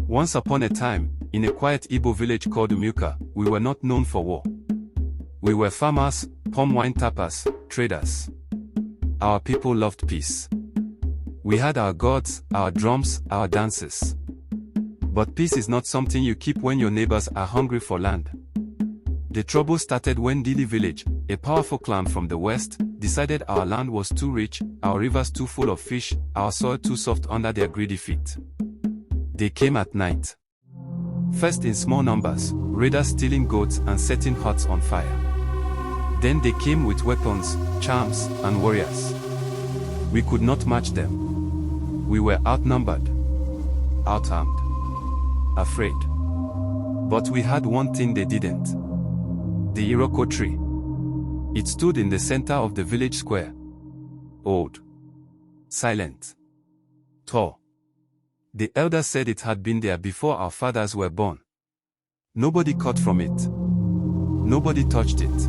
Once upon a time, in a quiet Igbo village called Umuoka, we were not known for war. We were farmers, palm wine tappers, traders. Our people loved peace. We had our gods, our drums, our dances. But peace is not something you keep when your neighbors are hungry for land. The trouble started when Dili village, a powerful clan from the west, decided our land was too rich, our rivers too full of fish, our soil too soft under their greedy feet. They came at night. First in small numbers, raiders stealing goats and setting huts on fire. Then they came with weapons, charms, and warriors. We could not match them. We were outnumbered, outarmed, afraid. But we had one thing they didn't. The IROKO tree. It stood in the center of the village square. Old, silent, tall. The elders said it had been there before our fathers were born. Nobody cut from it. Nobody touched it.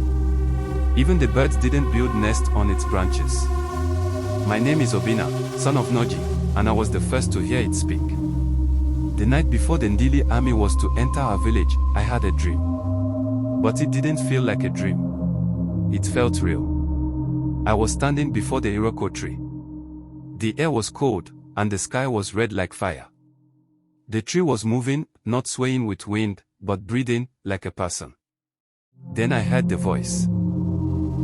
Even the birds didn't build nests on its branches. My name is Obinna, son of Noji, and I was the first to hear it speak. The night before the Ndili army was to enter our village, I had a dream. But it didn't feel like a dream. It felt real. I was standing before the IROKO tree. The air was cold, and the sky was red like fire. The tree was moving, not swaying with wind, but breathing like a person. Then I heard the voice.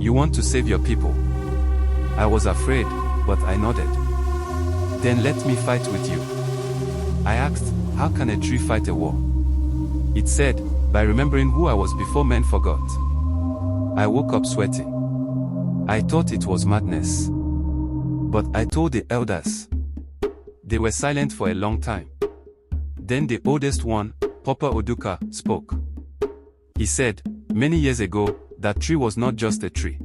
You want to save your people? I was afraid, but I nodded. Then let me fight with you. I asked, how can a tree fight a war? It said, by remembering who I was before men forgot. I woke up sweating. I thought it was madness. But I told the elders. They were silent for a long time. Then the oldest one, Papa Oduka, spoke. He said, many years ago, that tree was not just a tree.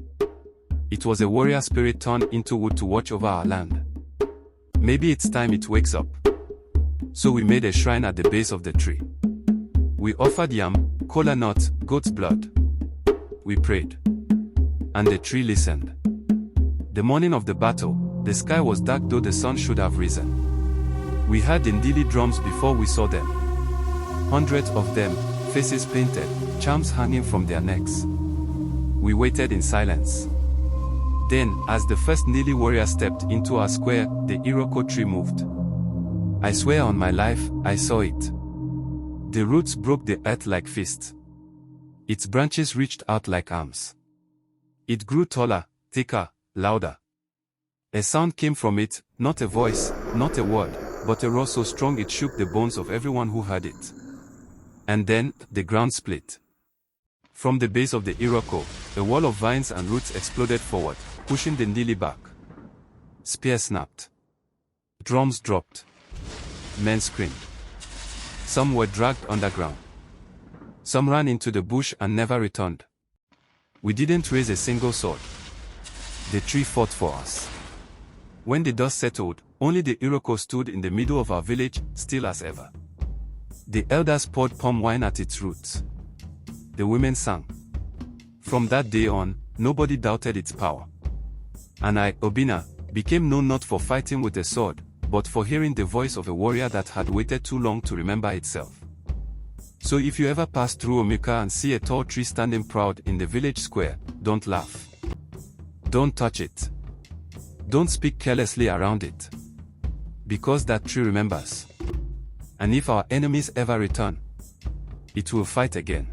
It was a warrior spirit turned into wood to watch over our land. Maybe it's time it wakes up. So we made a shrine at the base of the tree. We offered yam, kola nut, goat's blood. We prayed. And the tree listened. The morning of the battle, the sky was dark though the sun should have risen. We heard the Ndili drums before we saw them. Hundreds of them, faces painted, charms hanging from their necks. We waited in silence. Then, as the first Ndili warrior stepped into our square, the IROKO tree moved. I swear on my life, I saw it. The roots broke the earth like fists. Its branches reached out like arms. It grew taller, thicker, louder. A sound came from it, not a voice, not a word, but a roar so strong it shook the bones of everyone who heard it. And then, the ground split. From the base of the IROKO, a wall of vines and roots exploded forward, pushing the Ndili back. Spears snapped. Drums dropped. Men screamed. Some were dragged underground. Some ran into the bush and never returned. We didn't raise a single sword. The tree fought for us. When the dust settled, only the IROKO stood in the middle of our village, still as ever. The elders poured palm wine at its roots. The women sang. From that day on, nobody doubted its power. And I, Obinna, became known not for fighting with a sword, but for hearing the voice of a warrior that had waited too long to remember itself. So if you ever pass through Umuoka and see a tall tree standing proud in the village square, don't laugh. Don't touch it. Don't speak carelessly around it. Because that tree remembers. And if our enemies ever return, it will fight again.